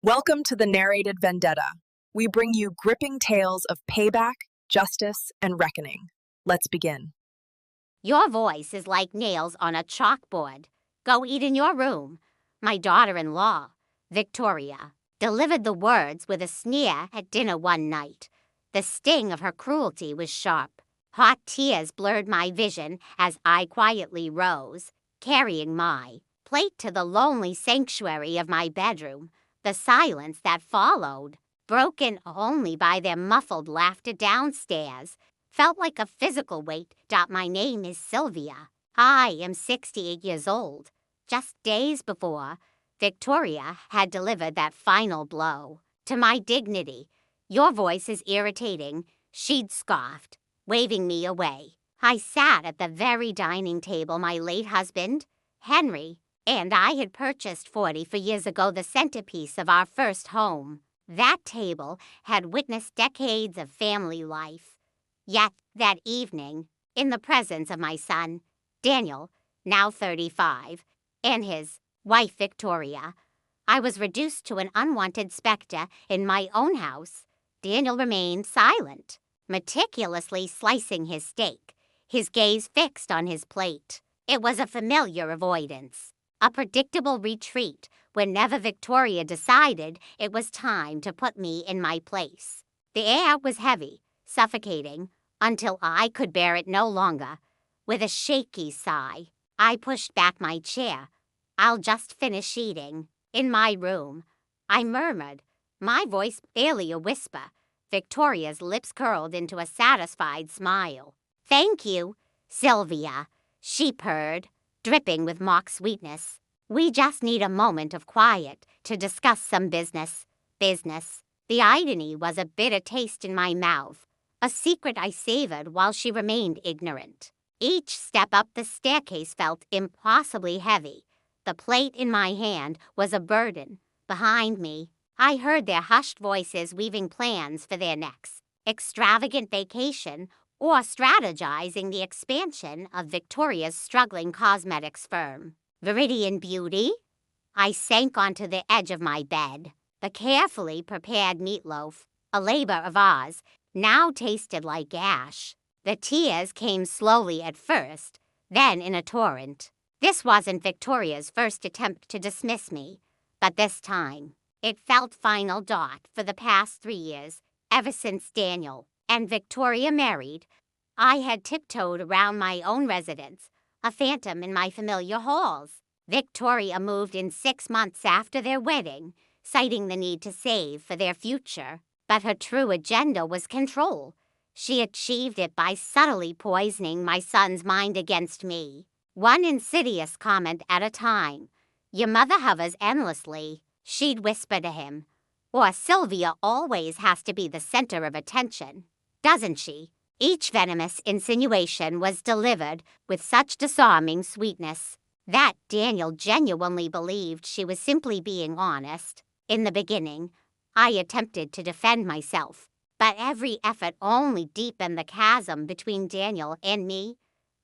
Welcome to the Narrated Vendetta. We bring you gripping tales of payback, justice, and reckoning. Let's begin. Your voice is like nails on a chalkboard. Go eat in your room. My daughter-in-law, Victoria, delivered the words with a sneer at dinner one night. The sting of her cruelty was sharp. Hot tears blurred my vision as I quietly rose, carrying my plate to the lonely sanctuary of my bedroom. The silence that followed, broken only by their muffled laughter downstairs, felt like a physical weight. My name is Sylvia. I am 68 years old. Just days before, Victoria had delivered that final blow to my dignity. Your voice is irritating, she'd scoffed, waving me away. I sat at the very dining table my late husband, Henry, and I had purchased 44 years ago, the centerpiece of our first home. That table had witnessed decades of family life. Yet that evening, in the presence of my son, Daniel, now 35, and his wife, Victoria, I was reduced to an unwanted specter in my own house. Daniel remained silent, meticulously slicing his steak, his gaze fixed on his plate. It was a familiar avoidance, a predictable retreat whenever Victoria decided it was time to put me in my place. The air was heavy, suffocating, until I could bear it no longer. With a shaky sigh, I pushed back my chair. I'll just finish eating. In my room, I murmured, my voice barely a whisper. Victoria's lips curled into a satisfied smile. "Thank you, Sylvia," she purred, dripping with mock sweetness. "We just need a moment of quiet to discuss some business. Business." The irony was a bitter taste in my mouth, a secret I savored while she remained ignorant. Each step up the staircase felt impossibly heavy. The plate in my hand was a burden. Behind me, I heard their hushed voices weaving plans for their next extravagant vacation or strategizing the expansion of Victoria's struggling cosmetics firm. Viridian Beauty? I sank onto the edge of my bed. The carefully prepared meatloaf, a labor of ours, now tasted like ash. The tears came slowly at first, then in a torrent. This wasn't Victoria's first attempt to dismiss me, but this time, it felt final. For the past 3 years, ever since Daniel and Victoria married, I had tiptoed around my own residence, a phantom in my familiar halls. Victoria moved in 6 months after their wedding, citing the need to save for their future. But her true agenda was control. She achieved it by subtly poisoning my son's mind against me. One insidious comment at a time. "Your mother hovers endlessly," she'd whisper to him. "Or Sylvia always has to be the center of attention, doesn't she?" Each venomous insinuation was delivered with such disarming sweetness that Daniel genuinely believed she was simply being honest. In the beginning, I attempted to defend myself, but every effort only deepened the chasm between Daniel and me.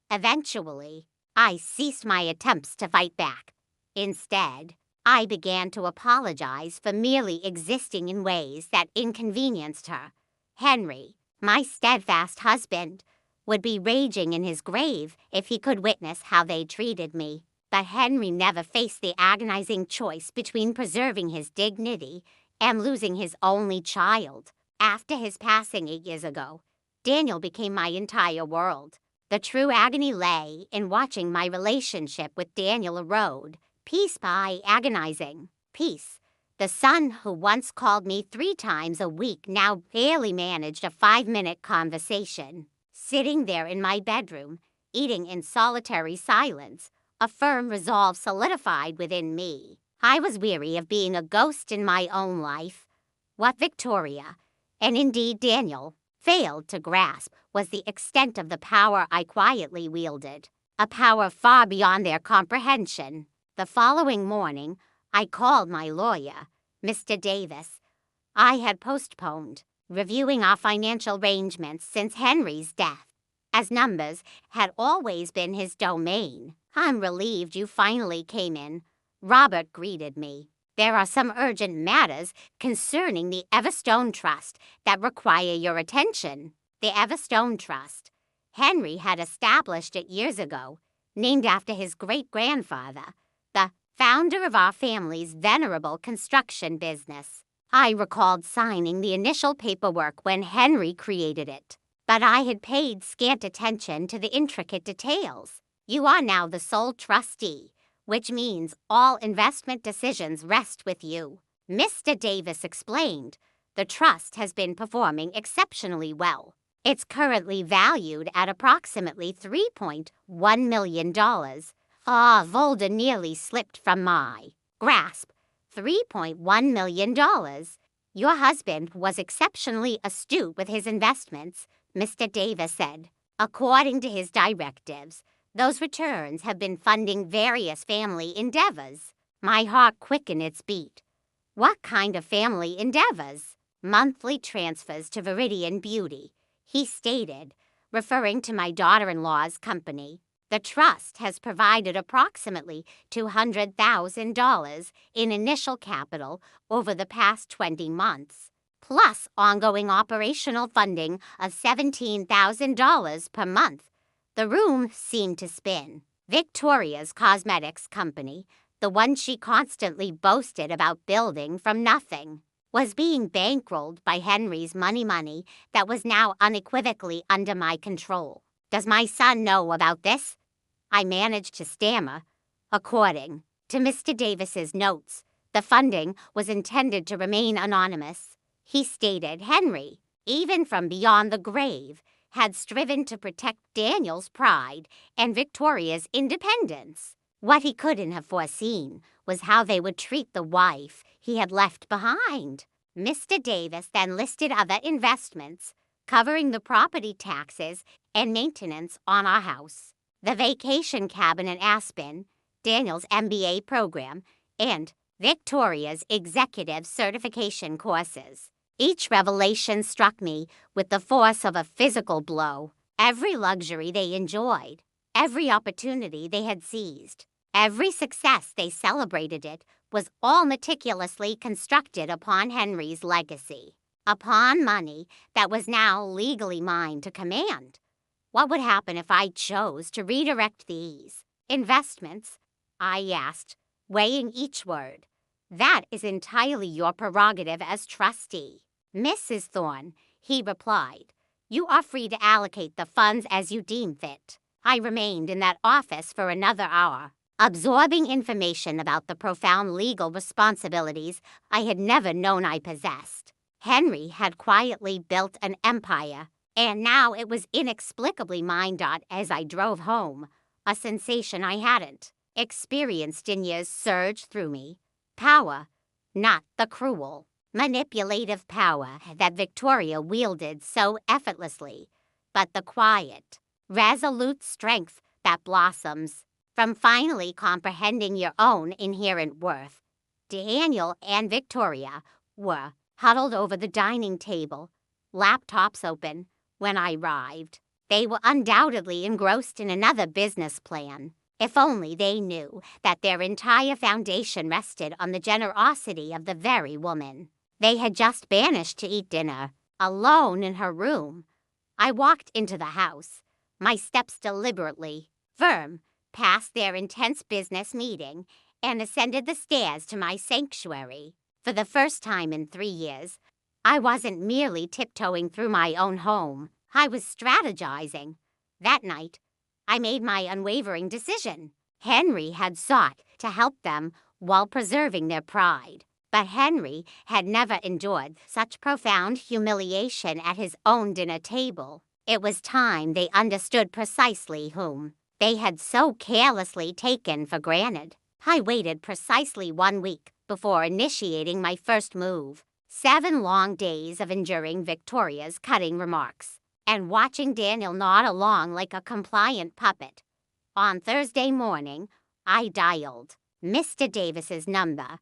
Eventually, I ceased my attempts to fight back. Instead, I began to apologize for merely existing in ways that inconvenienced her. Henry, my steadfast husband, would be raging in his grave if he could witness how they treated me. But Henry never faced the agonizing choice between preserving his dignity and losing his only child. After his passing 8 years ago, Daniel became my entire world. The true agony lay in watching my relationship with Daniel erode, piece by agonizing piece. The son who once called me 3 times a week now barely managed a 5-minute conversation. Sitting there in my bedroom, eating in solitary silence, a firm resolve solidified within me. I was weary of being a ghost in my own life. What Victoria, and indeed Daniel, failed to grasp was the extent of the power I quietly wielded, a power far beyond their comprehension. The following morning, I called my lawyer, Mr. Davis. I had postponed reviewing our financial arrangements since Henry's death, as numbers had always been his domain. "I'm relieved you finally came in," Robert greeted me. There are some urgent matters concerning the Everstone Trust that require your attention. The Everstone Trust. Henry had established it years ago, named after his great-grandfather, the founder of our family's venerable construction business. I recalled signing the initial paperwork when Henry created it, but I had paid scant attention to the intricate details. You are now the sole trustee, which means all investment decisions rest with you. Mr. Davis explained. The trust has been performing exceptionally well. It's currently valued at approximately $3.1 million. Volda nearly slipped from my grasp. $3.1 million. Your husband was exceptionally astute with his investments, Mr. Davis said. According to his directives, those returns have been funding various family endeavors. My heart quickened its beat. What kind of family endeavors? Monthly transfers to Viridian Beauty, he stated, referring to my daughter-in-law's company. The trust has provided approximately $200,000 in initial capital over the past 20 months, plus ongoing operational funding of $17,000 per month. The room seemed to spin. Victoria's cosmetics company, the one she constantly boasted about building from nothing, was being bankrolled by Henry's money that was now unequivocally under my control. Does my son know about this? I managed to stammer. According to Mr. Davis's notes, the funding was intended to remain anonymous. He stated Henry, even from beyond the grave, had striven to protect Daniel's pride and Victoria's independence. What he couldn't have foreseen was how they would treat the wife he had left behind. Mr. Davis then listed other investments, covering the property taxes and maintenance on our house, the vacation cabin in Aspen, Daniel's MBA program, and Victoria's executive certification courses. Each revelation struck me with the force of a physical blow. Every luxury they enjoyed, every opportunity they had seized, every success they celebrated it was all meticulously constructed upon Henry's legacy, upon money that was now legally mine to command. What would happen if I chose to redirect these investments? I asked, weighing each word. That is entirely your prerogative as trustee. Mrs. Thorne, he replied, you are free to allocate the funds as you deem fit. I remained in that office for another hour, absorbing information about the profound legal responsibilities I had never known I possessed. Henry had quietly built an empire, and now it was inexplicably mine. As I drove home, a sensation I hadn't experienced in years surged through me. Power, not the cruel, manipulative power that Victoria wielded so effortlessly, but the quiet, resolute strength that blossoms from finally comprehending your own inherent worth. Daniel and Victoria were huddled over the dining table, laptops open, when I arrived. They were undoubtedly engrossed in another business plan. If only they knew that their entire foundation rested on the generosity of the very woman they had just banished to eat dinner, alone in her room. I walked into the house, my steps deliberately firm, past their intense business meeting, and ascended the stairs to my sanctuary. For the first time in 3 years, I wasn't merely tiptoeing through my own home. I was strategizing. That night, I made my unwavering decision. Henry had sought to help them while preserving their pride. But Henry had never endured such profound humiliation at his own dinner table. It was time they understood precisely whom they had so carelessly taken for granted. I waited precisely 1 week before initiating my first move. 7 long days of enduring Victoria's cutting remarks and watching Daniel nod along like a compliant puppet. On Thursday morning, I dialed Mr. Davis's number.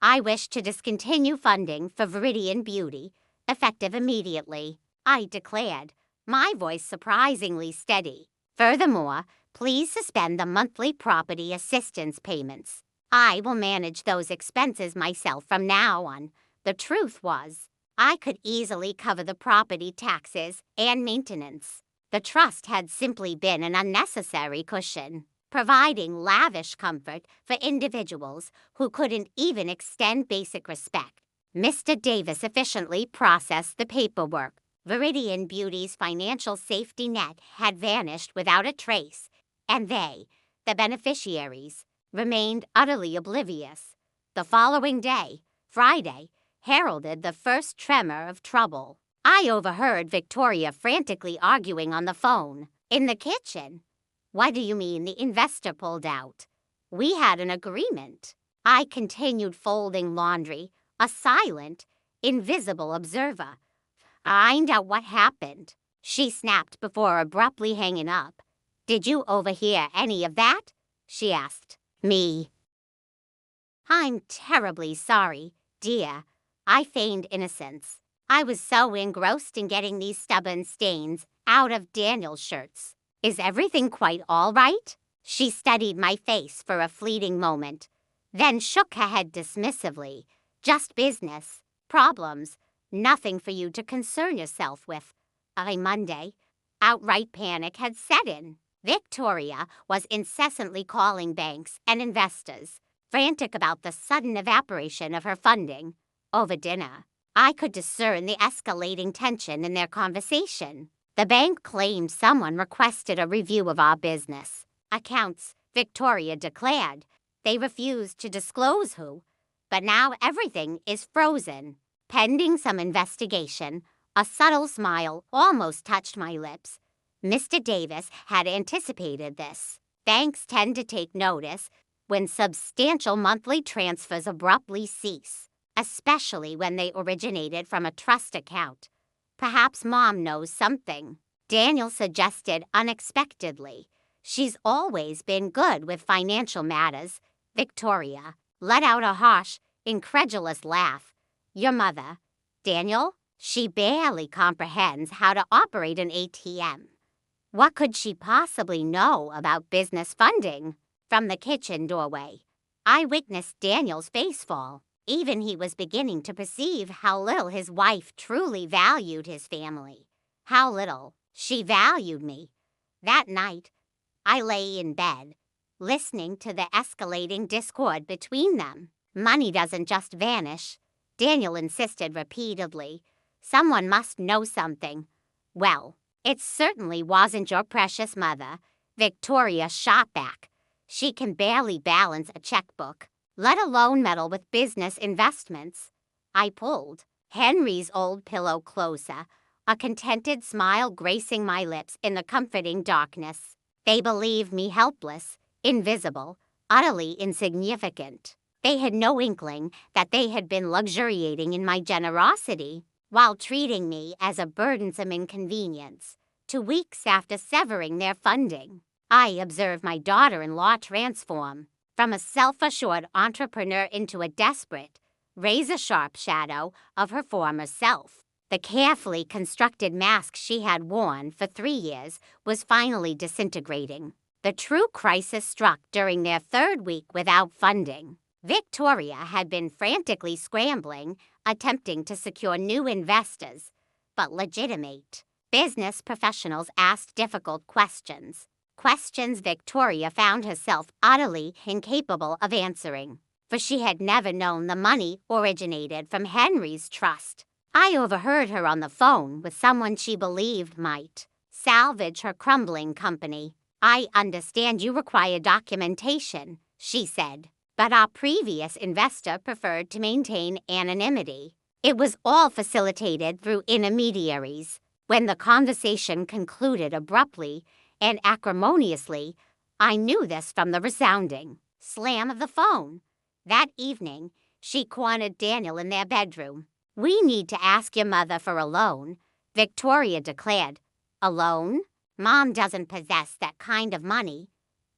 I wish to discontinue funding for Viridian Beauty, effective immediately, I declared, my voice surprisingly steady. Furthermore, please suspend the monthly property assistance payments. I will manage those expenses myself from now on. The truth was, I could easily cover the property taxes and maintenance. The trust had simply been an unnecessary cushion, providing lavish comfort for individuals who couldn't even extend basic respect. Mr. Davis efficiently processed the paperwork. Viridian Beauty's financial safety net had vanished without a trace, and they, the beneficiaries, remained utterly oblivious. The following day, Friday, heralded the first tremor of trouble. I overheard Victoria frantically arguing on the phone. In the kitchen. What do you mean the investor pulled out? We had an agreement. I continued folding laundry, a silent, invisible observer. Find out what happened, she snapped before abruptly hanging up. Did you overhear any of that? She asked me. I'm terribly sorry, dear. I feigned innocence. I was so engrossed in getting these stubborn stains out of Daniel's shirts. Is everything quite all right? She studied my face for a fleeting moment, then shook her head dismissively. Just business. Problems. Nothing for you to concern yourself with. By Monday, outright panic had set in. Victoria was incessantly calling banks and investors, frantic about the sudden evaporation of her funding. Over dinner, I could discern the escalating tension in their conversation. The bank claimed someone requested a review of our business. Accounts, Victoria declared. They refused to disclose who, but now everything is frozen. Pending some investigation, a subtle smile almost touched my lips. Mr. Davis had anticipated this. Banks tend to take notice when substantial monthly transfers abruptly cease, especially when they originated from a trust account. Perhaps Mom knows something. Daniel suggested unexpectedly. She's always been good with financial matters. Victoria let out a harsh, incredulous laugh. Your mother, Daniel, she barely comprehends how to operate an ATM. What could she possibly know about business funding? From the kitchen doorway, I witnessed Daniel's face fall. Even he was beginning to perceive how little his wife truly valued his family. How little she valued me. That night, I lay in bed, listening to the escalating discord between them. Money doesn't just vanish, Daniel insisted repeatedly. Someone must know something. Well, it certainly wasn't your precious mother. Victoria shot back. She can barely balance a checkbook, let alone meddle with business investments. I pulled Henry's old pillow closer, a contented smile gracing my lips in the comforting darkness. They believed me helpless, invisible, utterly insignificant. They had no inkling that they had been luxuriating in my generosity while treating me as a burdensome inconvenience. 2 weeks after severing their funding, I observed my daughter-in-law transform from a self-assured entrepreneur into a desperate, razor-sharp shadow of her former self. The carefully constructed mask she had worn for 3 years was finally disintegrating. The true crisis struck during their 3rd week without funding. Victoria had been frantically scrambling, attempting to secure new investors, but legitimate business professionals asked difficult questions. Questions Victoria found herself utterly incapable of answering, for she had never known the money originated from Henry's trust. I overheard her on the phone with someone she believed might salvage her crumbling company. I understand you require documentation, she said, but our previous investor preferred to maintain anonymity. It was all facilitated through intermediaries. When the conversation concluded abruptly and acrimoniously, I knew this from the resounding slam of the phone. That evening, she cornered Daniel in their bedroom. We need to ask your mother for a loan, Victoria declared. A loan? Mom doesn't possess that kind of money.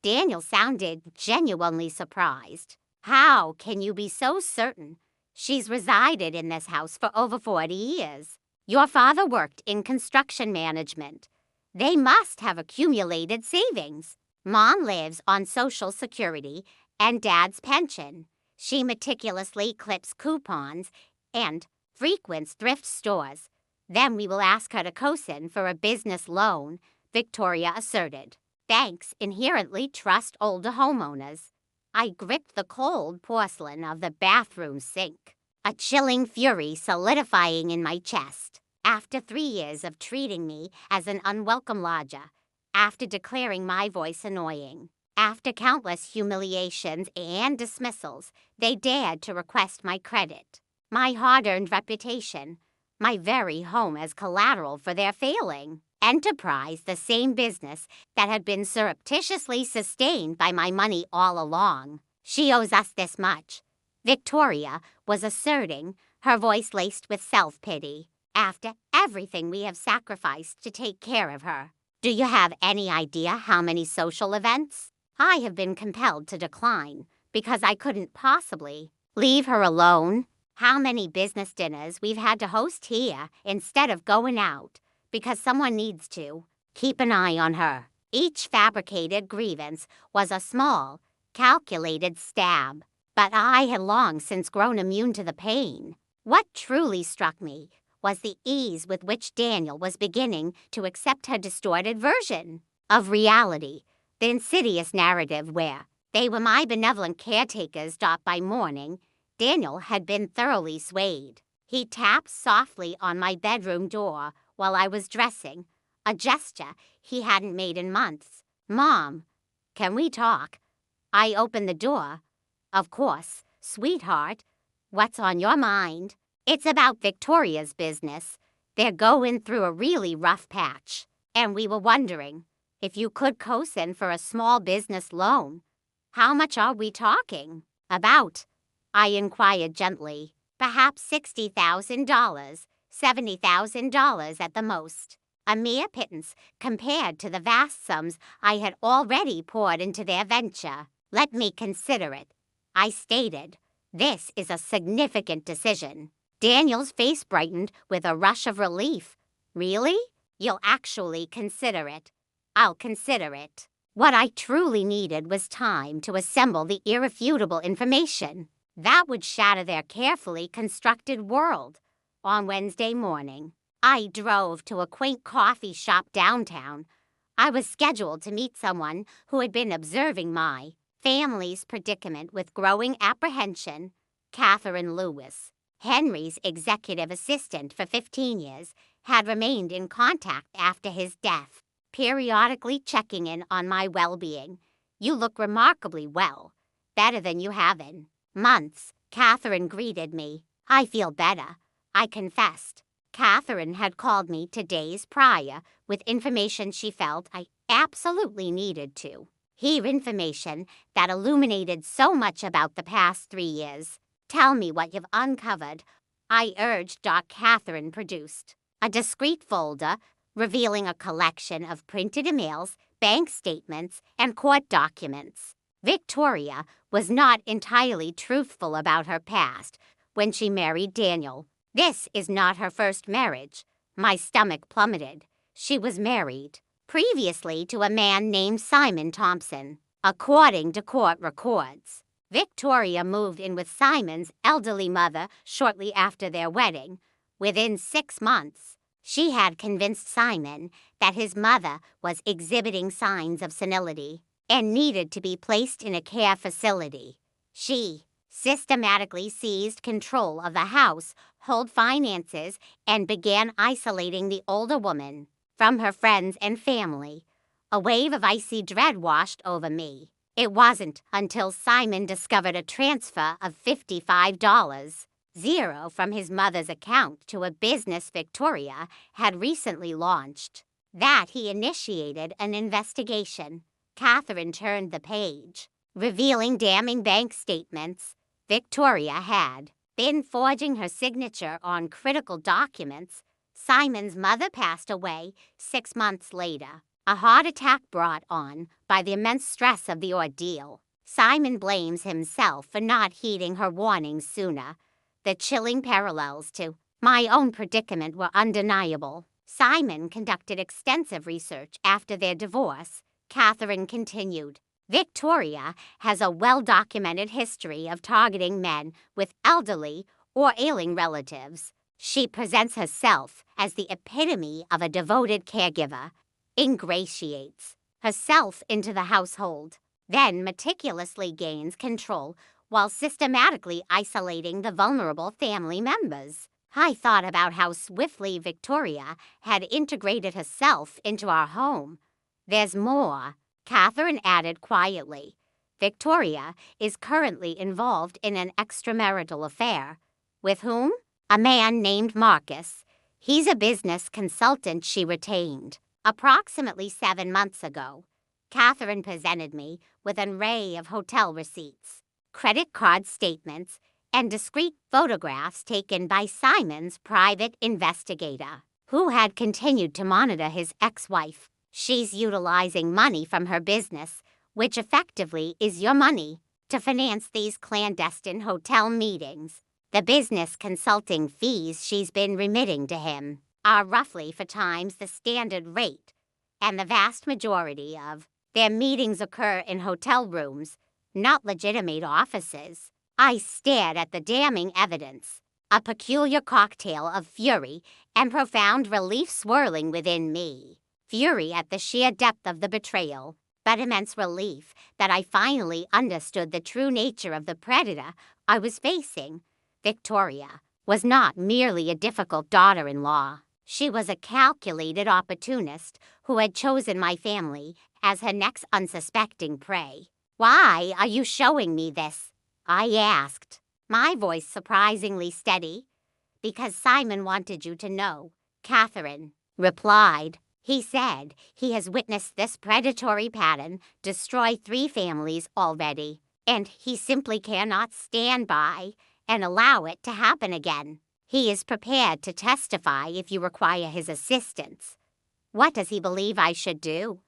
Daniel sounded genuinely surprised. How can you be so certain? She's resided in this house for over 40 years. Your father worked in construction management. They must have accumulated savings. Mom lives on Social Security and Dad's pension. She meticulously clips coupons and frequents thrift stores. Then we will ask her to co-sign for a business loan, Victoria asserted. Banks inherently trust older homeowners. I gripped the cold porcelain of the bathroom sink, a chilling fury solidifying in my chest. After 3 years of treating me as an unwelcome lodger, after declaring my voice annoying, after countless humiliations and dismissals, they dared to request my credit, my hard-earned reputation, my very home as collateral for their failing enterprise, the same business that had been surreptitiously sustained by my money all along. She owes us this much, Victoria was asserting, her voice laced with self-pity. After everything we have sacrificed to take care of her. Do you have any idea how many social events I have been compelled to decline because I couldn't possibly leave her alone? How many business dinners we've had to host here instead of going out because someone needs to keep an eye on her. Each fabricated grievance was a small, calculated stab, but I had long since grown immune to the pain. What truly struck me was the ease with which Daniel was beginning to accept her distorted version of reality, the insidious narrative where they were my benevolent caretakers. By morning, Daniel had been thoroughly swayed. He tapped softly on my bedroom door while I was dressing, a gesture he hadn't made in months. "Mom, can we talk?" I opened the door. "Of course, sweetheart. What's on your mind?" "It's about Victoria's business. They're going through a really rough patch, and we were wondering if you could co-sign for a small business loan. How much are we talking about?" I inquired gently. "Perhaps $60,000, $70,000 at the most. A mere pittance compared to the vast sums I had already poured into their venture. Let me consider it," I stated. "This is a significant decision." Daniel's face brightened with a rush of relief. "Really? You'll actually consider it?" "I'll consider it." What I truly needed was time to assemble the irrefutable information that would shatter their carefully constructed world. On Wednesday morning, I drove to a quaint coffee shop downtown. I was scheduled to meet someone who had been observing my family's predicament with growing apprehension, Catherine Lewis. Henry's executive assistant for 15 years, had remained in contact after his death, periodically checking in on my well-being. "You look remarkably well, better than you have in months," Catherine greeted me. "I feel better," I confessed. Catherine had called me 2 days prior with information she felt I absolutely needed to hear, information that illuminated so much about the past 3 years. "Tell me what you've uncovered," I urged. Catherine produced a discreet folder revealing a collection of printed emails, bank statements, and court documents. Victoria was not entirely truthful about her past when she married Daniel. This is not her first marriage. My stomach plummeted. She was married previously to a man named Simon Thompson, according to court records. Victoria moved in with Simon's elderly mother shortly after their wedding. Within 6 months, she had convinced Simon that his mother was exhibiting signs of senility and needed to be placed in a care facility. She systematically seized control of the household finances and began isolating the older woman from her friends and family. A wave of icy dread washed over me. It wasn't until Simon discovered a transfer of $55 from his mother's account to a business Victoria had recently launched that he initiated an investigation. Catherine turned the page, revealing damning bank statements. Victoria had been forging her signature on critical documents. Simon's mother passed away 6 months later, a heart attack brought on by the immense stress of the ordeal. Simon blames himself for not heeding her warnings sooner. The chilling parallels to my own predicament were undeniable. Simon conducted extensive research after their divorce, Catherine continued. Victoria has a well-documented history of targeting men with elderly or ailing relatives. She presents herself as the epitome of a devoted caregiver, ingratiates herself into the household, then meticulously gains control while systematically isolating the vulnerable family members. I thought about how swiftly Victoria had integrated herself into our home. There's more, Catherine added quietly. Victoria is currently involved in an extramarital affair. With whom? A man named Marcus. He's a business consultant she retained. Approximately 7 months ago, Catherine presented me with an array of hotel receipts, credit card statements, and discreet photographs taken by Simon's private investigator, who had continued to monitor his ex-wife. She's utilizing money from her business, which effectively is your money, to finance these clandestine hotel meetings. The business consulting fees she's been remitting to him are roughly 4 times the standard rate, and the vast majority of their meetings occur in hotel rooms, not legitimate offices. I stared at the damning evidence, a peculiar cocktail of fury and profound relief swirling within me. Fury at the sheer depth of the betrayal, but immense relief that I finally understood the true nature of the predator I was facing. Victoria was not merely a difficult daughter-in-law. She was a calculated opportunist who had chosen my family as her next unsuspecting prey. "Why are you showing me this?" I asked, my voice surprisingly steady. "Because Simon wanted you to know," Catherine replied. "He said he has witnessed this predatory pattern destroy 3 families already, and he simply cannot stand by and allow it to happen again. He is prepared to testify if you require his assistance." "What does he believe I should do?"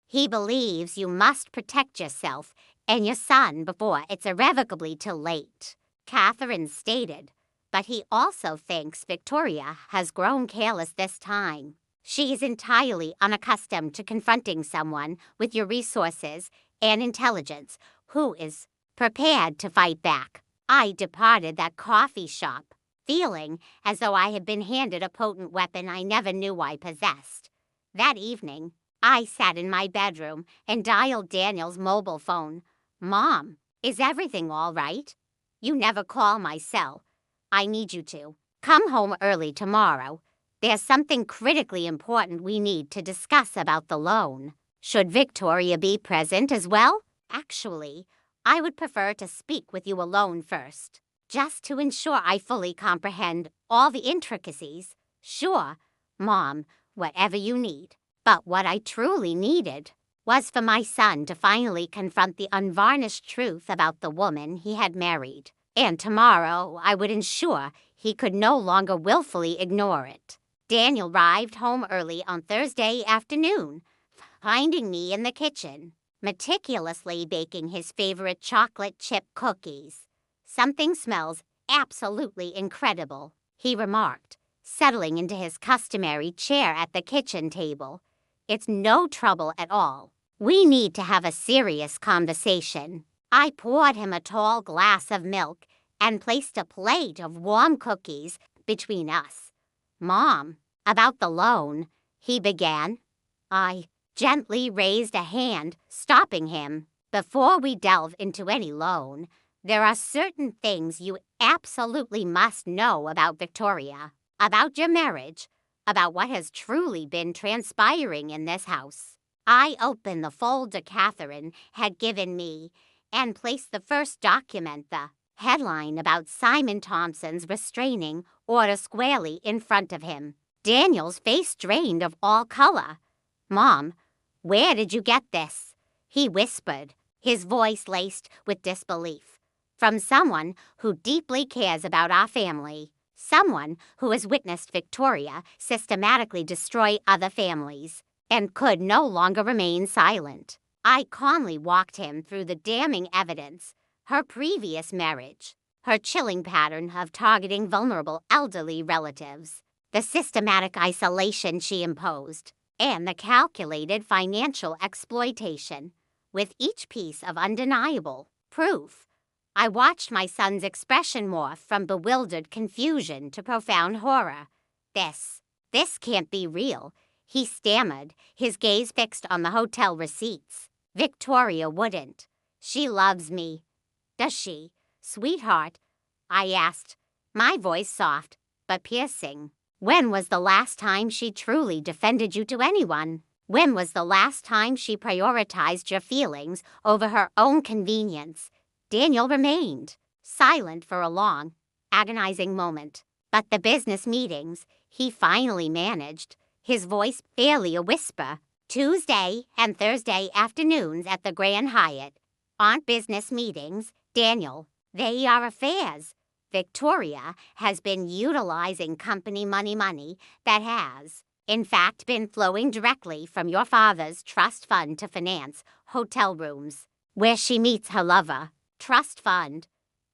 "He believes you must protect yourself and your son before it's irrevocably too late," Catherine stated. "But he also thinks Victoria has grown careless this time. She is entirely unaccustomed to confronting someone with your resources and intelligence who is prepared to fight back." I departed that coffee shop, feeling as though I had been handed a potent weapon I never knew I possessed. That evening, I sat in my bedroom and dialed Daniel's mobile phone. "Mom, is everything all right? You never call my cell. I need you to. Come home early tomorrow. There's something critically important we need to discuss about the loan." "Should Victoria be present as well?" "Actually, I would prefer to speak with you alone first, just to ensure I fully comprehend all the intricacies." "Sure, Mom, whatever you need." But what I truly needed was for my son to finally confront the unvarnished truth about the woman he had married. And tomorrow I would ensure he could no longer willfully ignore it. Daniel arrived home early on Thursday afternoon, finding me in the kitchen, meticulously baking his favorite chocolate chip cookies. "Something smells absolutely incredible," he remarked, settling into his customary chair at the kitchen table. "It's no trouble at all. We need to have a serious conversation." I poured him a tall glass of milk and placed a plate of warm cookies between us. "Mom, about the loan," he began. I gently raised a hand, stopping him. "Before we delve into any loan, there are certain things you absolutely must know about Victoria, about your marriage, about what has truly been transpiring in this house." I opened the folder Catherine had given me and placed the first document, the headline about Simon Thompson's restraining order, squarely in front of him. Daniel's face drained of all color. "Mom, where did you get this?" he whispered, his voice laced with disbelief. "From someone who deeply cares about our family, someone who has witnessed Victoria systematically destroy other families and could no longer remain silent." I calmly walked him through the damning evidence: her previous marriage, her chilling pattern of targeting vulnerable elderly relatives, the systematic isolation she imposed, and the calculated financial exploitation. with each piece of undeniable proof. I watched my son's expression morph from bewildered confusion to profound horror. This can't be real, he stammered, his gaze fixed on the hotel receipts. Victoria wouldn't. She loves me. Does she, sweetheart? I asked, my voice soft but piercing. When was the last time she truly defended you to anyone? When was the last time she prioritized your feelings over her own convenience? Daniel remained silent for a long, agonizing moment. But the business meetings, he finally managed, his voice barely a whisper. Tuesday and Thursday afternoons at the Grand Hyatt aren't business meetings, Daniel. They are affairs. Victoria has been utilizing company money that has, in fact, been flowing directly from your father's trust fund to finance hotel rooms, where she meets her lover. Trust fund.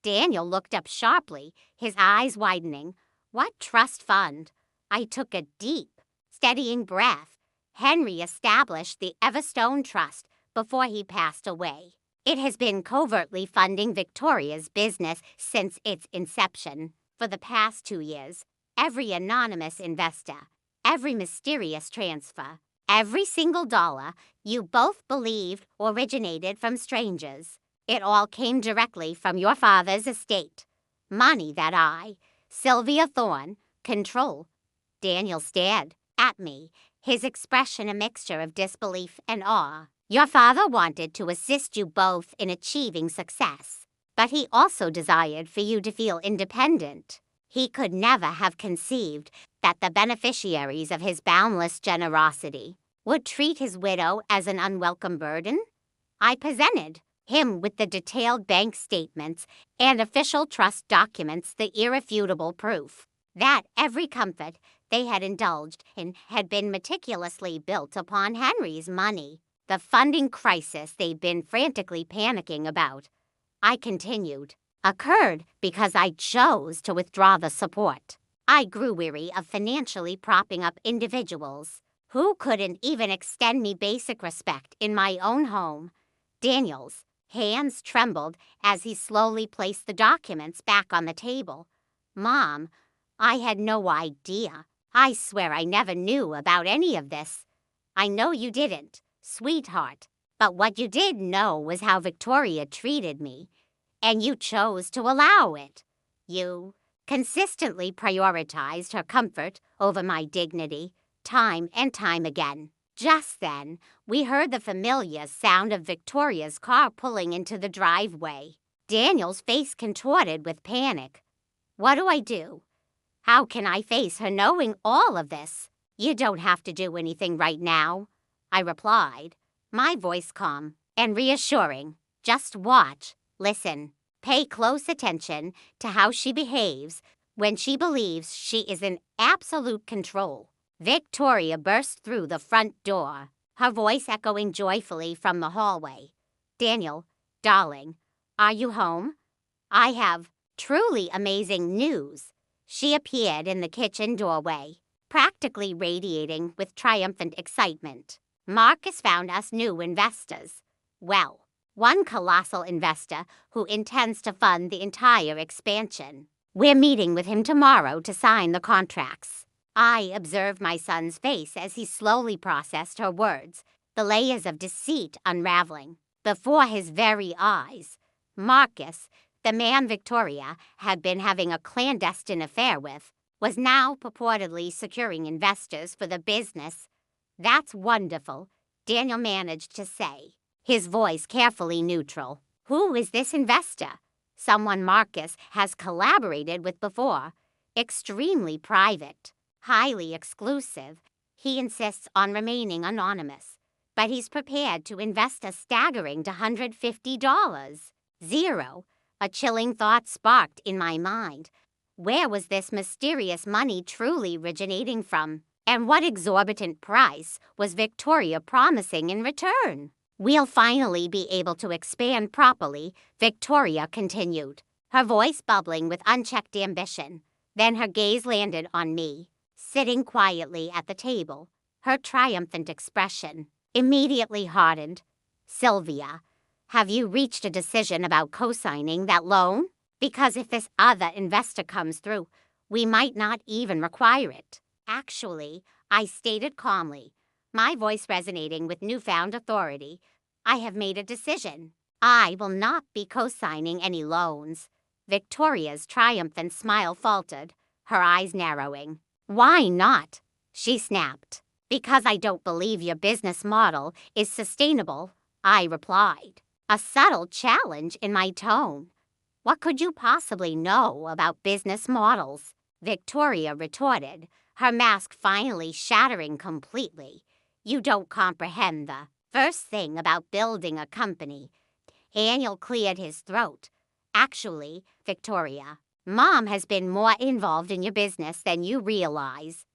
Daniel looked up sharply, his eyes widening. What trust fund? I took a deep, steadying breath. Henry established the Everstone Trust before he passed away. It has been covertly funding Victoria's business since its inception. For the past 2 years, every anonymous investor, every mysterious transfer, every single dollar you both believed originated from strangers. It all came directly from your father's estate. Money that I, Sylvia Thorne, control. Daniel stared at me, his expression a mixture of disbelief and awe. Your father wanted to assist you both in achieving success, but he also desired for you to feel independent. He could never have conceived that the beneficiaries of his boundless generosity would treat his widow as an unwelcome burden. I presented him with the detailed bank statements and official trust documents, the irrefutable proof that every comfort they had indulged in had been meticulously built upon Henry's money. The funding crisis they'd been frantically panicking about, I continued, occurred because I chose to withdraw the support. I grew weary of financially propping up individuals who couldn't even extend me basic respect in my own home. Daniel's hands trembled as he slowly placed the documents back on the table. Mom, I had no idea. I swear I never knew about any of this. I know you didn't, sweetheart. But what you did know was how Victoria treated me, and you chose to allow it. You consistently prioritized her comfort over my dignity, time and time again. Just then, we heard the familiar sound of Victoria's car pulling into the driveway. Daniel's face contorted with panic. What do I do? How can I face her knowing all of this? You don't have to do anything right now, I replied, my voice calm and reassuring. Just watch, listen, pay close attention to how she behaves when she believes she is in absolute control. Victoria burst through the front door, her voice echoing joyfully from the hallway. Daniel, darling, are you home? I have truly amazing news. She appeared in the kitchen doorway, practically radiating with triumphant excitement. Marcus found us new investors. Well, one colossal investor who intends to fund the entire expansion. We're meeting with him tomorrow to sign the contracts. I observed my son's face as he slowly processed her words, the layers of deceit unraveling. Before his very eyes, Marcus, the man Victoria had been having a clandestine affair with, was now purportedly securing investors for the business. That's wonderful, Daniel managed to say, his voice carefully neutral. Who is this investor? Someone Marcus has collaborated with before. Extremely private, highly exclusive. He insists on remaining anonymous, but he's prepared to invest a staggering $150. Zero. A chilling thought sparked in my mind. Where was this mysterious money truly originating from? And what exorbitant price was Victoria promising in return? We'll finally be able to expand properly, Victoria continued, her voice bubbling with unchecked ambition. Then her gaze landed on me, sitting quietly at the table. Her triumphant expression immediately hardened. Sylvia, have you reached a decision about co-signing that loan? Because if this other investor comes through, we might not even require it. Actually, I stated calmly, my voice resonating with newfound authority, I have made a decision. I will not be co-signing any loans. Victoria's triumphant smile faltered, her eyes narrowing. Why not? She snapped. Because I don't believe your business model is sustainable, I replied, a subtle challenge in my tone. What could you possibly know about business models? Victoria retorted, her mask finally shattering completely. You don't comprehend the first thing about building a company. Daniel cleared his throat. Actually, Victoria, Mom has been more involved in your business than you realize.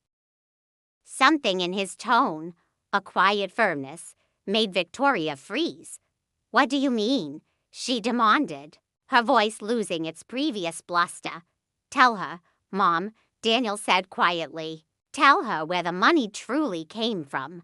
Something in his tone, a quiet firmness, made Victoria freeze. What do you mean? She demanded, her voice losing its previous bluster. Tell her, Mom, Daniel said quietly. Tell her where the money truly came from.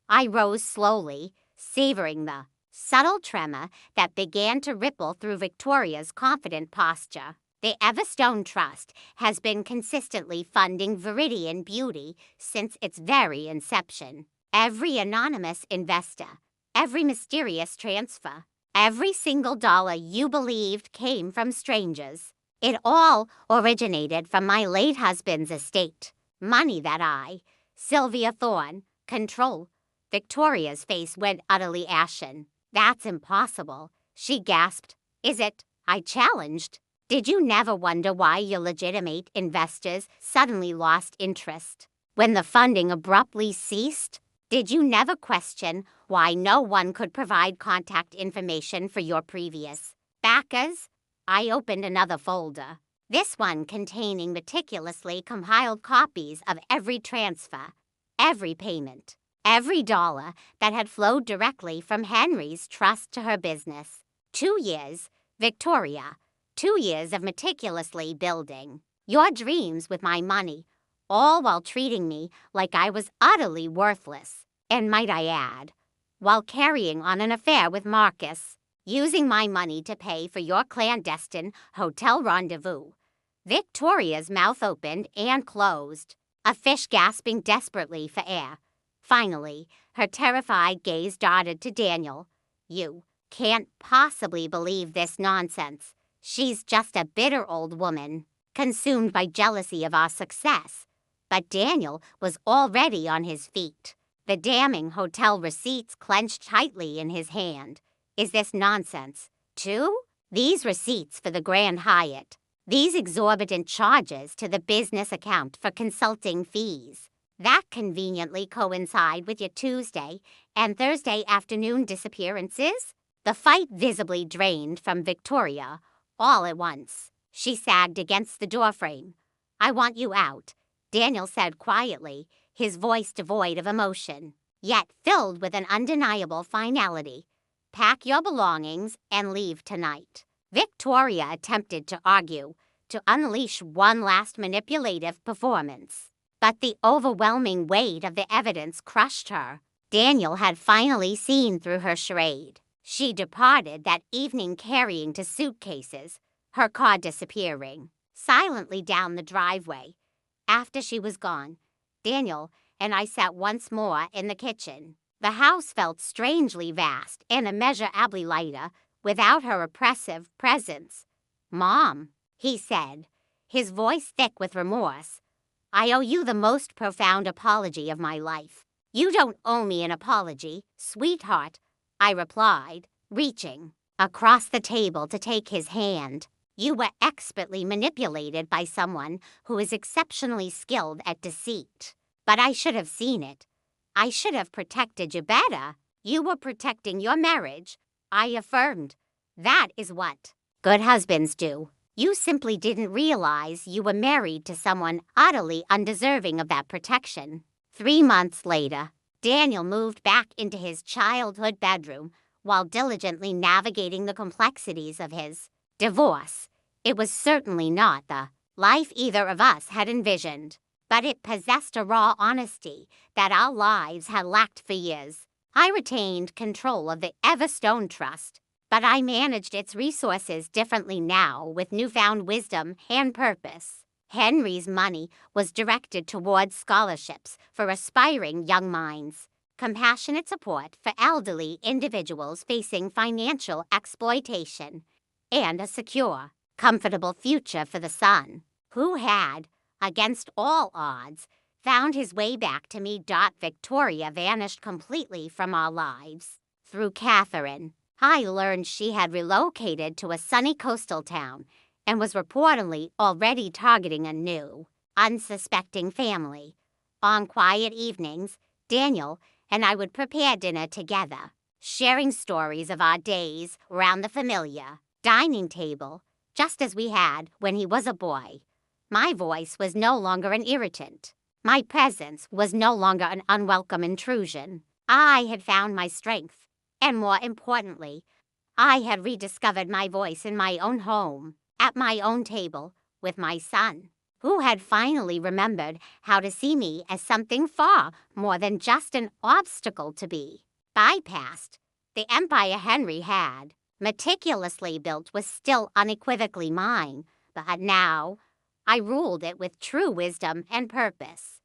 I rose slowly, savoring the subtle tremor that began to ripple through Victoria's confident posture. The Everstone Trust has been consistently funding Viridian Beauty since its very inception. Every anonymous investor, every mysterious transfer, every single dollar you believed came from strangers. It all originated from my late husband's estate. Money that I, Sylvia Thorne, control. Victoria's face went utterly ashen. That's impossible, she gasped. Is it? I challenged. Did you never wonder why your legitimate investors suddenly lost interest when the funding abruptly ceased? Did you never question why no one could provide contact information for your previous backers? I opened another folder, this one containing meticulously compiled copies of every transfer, every payment, every dollar that had flowed directly from Henry's trust to her business. 2 years, Victoria. 2 years of meticulously building your dreams with my money, all while treating me like I was utterly worthless, and might I add, while carrying on an affair with Marcus, using my money to pay for your clandestine hotel rendezvous. Victoria's mouth opened and closed, a fish gasping desperately for air. Finally, her terrified gaze darted to Daniel. You can't possibly believe this nonsense. She's just a bitter old woman, consumed by jealousy of our success. But Daniel was already on his feet, the damning hotel receipts clenched tightly in his hand. Is this nonsense, too? These receipts for the Grand Hyatt, these exorbitant charges to the business account for consulting fees, that conveniently coincide with your Tuesday and Thursday afternoon disappearances? The fight visibly drained from Victoria. All at once, she sagged against the doorframe. I want you out, Daniel said quietly, his voice devoid of emotion, yet filled with an undeniable finality. Pack your belongings and leave tonight. Victoria attempted to argue, to unleash one last manipulative performance. But the overwhelming weight of the evidence crushed her. Daniel had finally seen through her charade. She departed that evening carrying 2 suitcases, her car disappearing, silently down the driveway. After she was gone, Daniel and I sat once more in the kitchen. The house felt strangely vast and immeasurably lighter without her oppressive presence. Mom, he said, his voice thick with remorse, I owe you the most profound apology of my life. You don't owe me an apology, sweetheart, I replied, reaching across the table to take his hand. You were expertly manipulated by someone who is exceptionally skilled at deceit. But I should have seen it. I should have protected you better. You were protecting your marriage, I affirmed. That is what good husbands do. You simply didn't realize you were married to someone utterly undeserving of that protection. 3 months later, Daniel moved back into his childhood bedroom while diligently navigating the complexities of his divorce. It was certainly not the life either of us had envisioned, but it possessed a raw honesty that our lives had lacked for years. I retained control of the Everstone Trust, but I managed its resources differently now with newfound wisdom and purpose. Henry's money was directed towards scholarships for aspiring young minds, compassionate support for elderly individuals facing financial exploitation, and a secure, comfortable future for the son, who had, against all odds, found his way back to me. Victoria vanished completely from our lives. Through Catherine, I learned she had relocated to a sunny coastal town and was reportedly already targeting a new, unsuspecting family. On quiet evenings, Daniel and I would prepare dinner together, sharing stories of our days round the familiar dining table, just as we had when he was a boy. My voice was no longer an irritant. My presence was no longer an unwelcome intrusion. I had found my strength, and more importantly, I had rediscovered my voice in my own home, at my own table, with my son, who had finally remembered how to see me as something far more than just an obstacle to be bypassed. The empire Henry had, meticulously built, was still unequivocally mine, but now I ruled it with true wisdom and purpose.